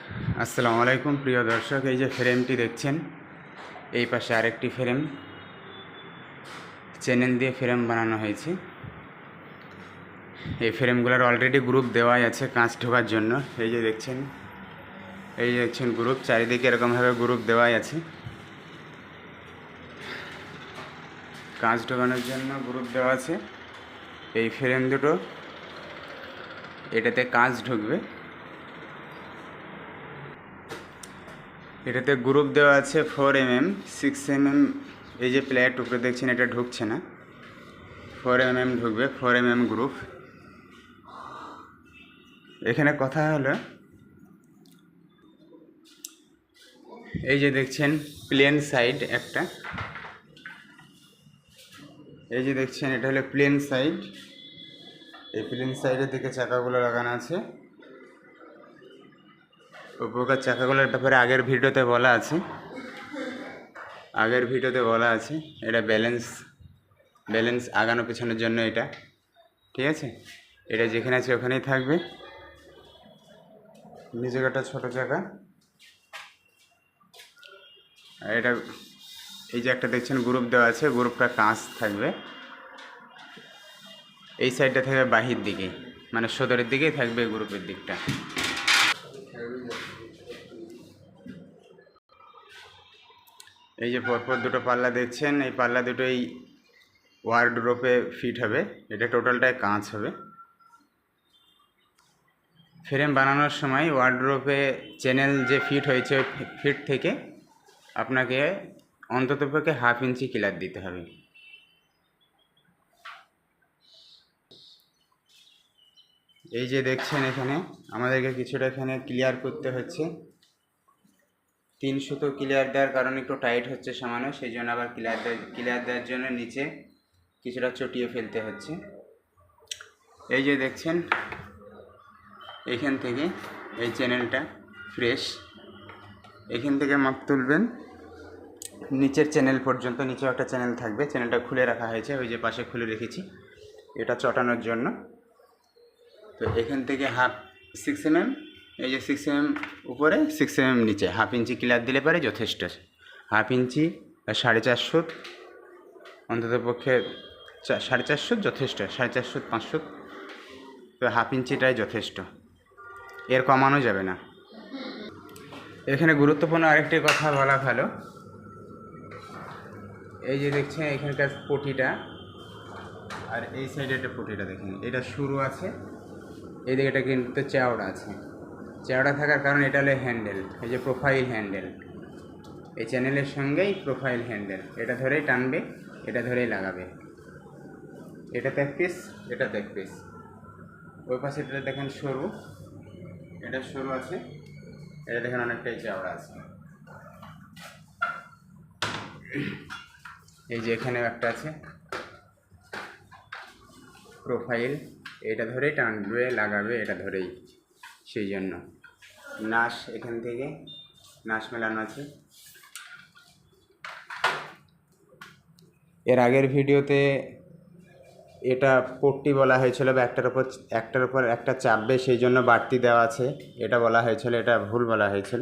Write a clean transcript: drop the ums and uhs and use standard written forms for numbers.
আসসালামু আলাইকুম প্রিয় দর্শক, এই যে ফ্রেমটি দেখছেন, এই পাশে আরেকটি ফ্রেম চ্যানেল দিয়ে ফ্রেম বানানো হয়েছে। এই ফ্রেমগুলোর অলরেডি গ্রুপ দেওয়াই আছে কাঁচ ঢোকার জন্য। এই যে দেখছেন গ্রুপ চারিদিকে এরকমভাবে গ্রুপ দেওয়াই আছে। কাঁচ ঢোকানোর জন্য গ্রুপ দেওয়া আছে। এই ফ্রেম দুটো এটাতে কাঁচ ঢুকবে, এটাতে গ্রুপ দেওয়া আছে 4mm 6mm। এই যে প্লেয়ার টুকরো দেখছেন, এটা ঢুকছে না, 4mm ঢুকবে, 4mm গ্রুপ। এখানে কথা হলো, এই যে দেখছেন প্লেন সাইড একটা, এই যে দেখছেন এটা হলো প্লেন সাইড। এই প্লেন সাইডের দিকে চাকাগুলো লাগানো আছে। উপরকার চাকাগুলোর ব্যাপারে আগের ভিডিওতে বলা আছে, এটা ব্যালেন্স আগানো পেছানোর জন্য এটা, ঠিক আছে। এটা যেখানে আছে ওখানেই থাকবে। নিচে একটা ছোটো চাকা, আর এটা এই যে একটা দেখছেন গ্রুপ দেওয়া আছে, গ্রুপটা কাঁচ থাকবে। এই সাইডটা থাকবে বাহির দিকে, মানে সদরের দিকেই থাকবে গ্রুপের দিকটা। এই যে পরপর দুটো পাল্লা দেখছেন, এই পাল্লা দুটোই ওয়ার্ডরোপে ফিট হবে। এটা টোটালটাই কাঁচ হবে। ফ্রেম বানানোর সময় ওয়ার্ডরোপে চ্যানেল যে ফিট হয়েছে, ওই ফিট থেকে আপনাকে অন্ততপক্ষে 1/2 ইঞ্চি কিলার দিতে হবে। এই যে দেখছেন এখানে আমাদেরকে কিছুটা এখানে ক্লিয়ার করতে হচ্ছে। 3 সুতো ক্লিয়ার দেওয়ার কারণে একটু টাইট হচ্ছে সামান্য, সেই জন্য আবার ক্লিয়ার দেওয়ার জন্য নিচে কিছুটা চটিয়ে ফেলতে হচ্ছে। এই যে দেখছেন এখান থেকে এই চ্যানেলটা ফ্রেশ, এখান থেকে মাপ তুলবেন নিচের চ্যানেল পর্যন্ত। নিচেও একটা চ্যানেল থাকবে, চ্যানেলটা খুলে রাখা হয়েছে, ওই যে পাশে খুলে রেখেছি এটা চটানোর জন্য। তো এখান থেকে 6mm, এই যে 6mm উপরে 6mm নিচে 1/2 ইঞ্চি ক্লিয়ার দিলে পারে যথেষ্ট। 1/2 ইঞ্চি 450, অন্তত পক্ষে 450 যথেষ্ট, 450 500, তো 1/2 ইঞ্চিটাই যথেষ্ট, এর কমানো যাবে না। এখানে গুরুত্বপূর্ণ আরেকটি কথা বলা ভালো, এই যে দেখছেন এখানকার পটিটা আর এই সাইডে একটা পটিটা দেখেন, এটা শুরু আছে, এই দিকে এটা কিন্তু চেওড়া আছে। চেওড়া থাকার কারণে এটা হলো হ্যান্ডেল, এই যে প্রোফাইল হ্যান্ডেল, এই চ্যানেলের সঙ্গেই প্রোফাইল হ্যান্ডেল, এটা ধরেই টানবে, এটা ধরেই লাগাবে। এটাতে এক পিস, এটাতে এক পিস। ওই পাশে এটা দেখেন সরু, এটা সরু আছে, এটা দেখেন অনেকটাই চেওড়া আছে। এই যে এখানেও একটা আছে প্রোফাইল, এটা ধরেই টানবে লাগাবে, এটা ধরেই, সেই জন্য নাশ এখান থেকে নাশ মেলানো আছে। এর আগের ভিডিওতে এটা পট্টি বলা হয়েছিল, বা একটার উপর একটা চাপবে, সেই জন্য বাড়তি দেওয়া আছে, এটা বলা হয়েছিল, এটা ভুল বলা হয়েছিল।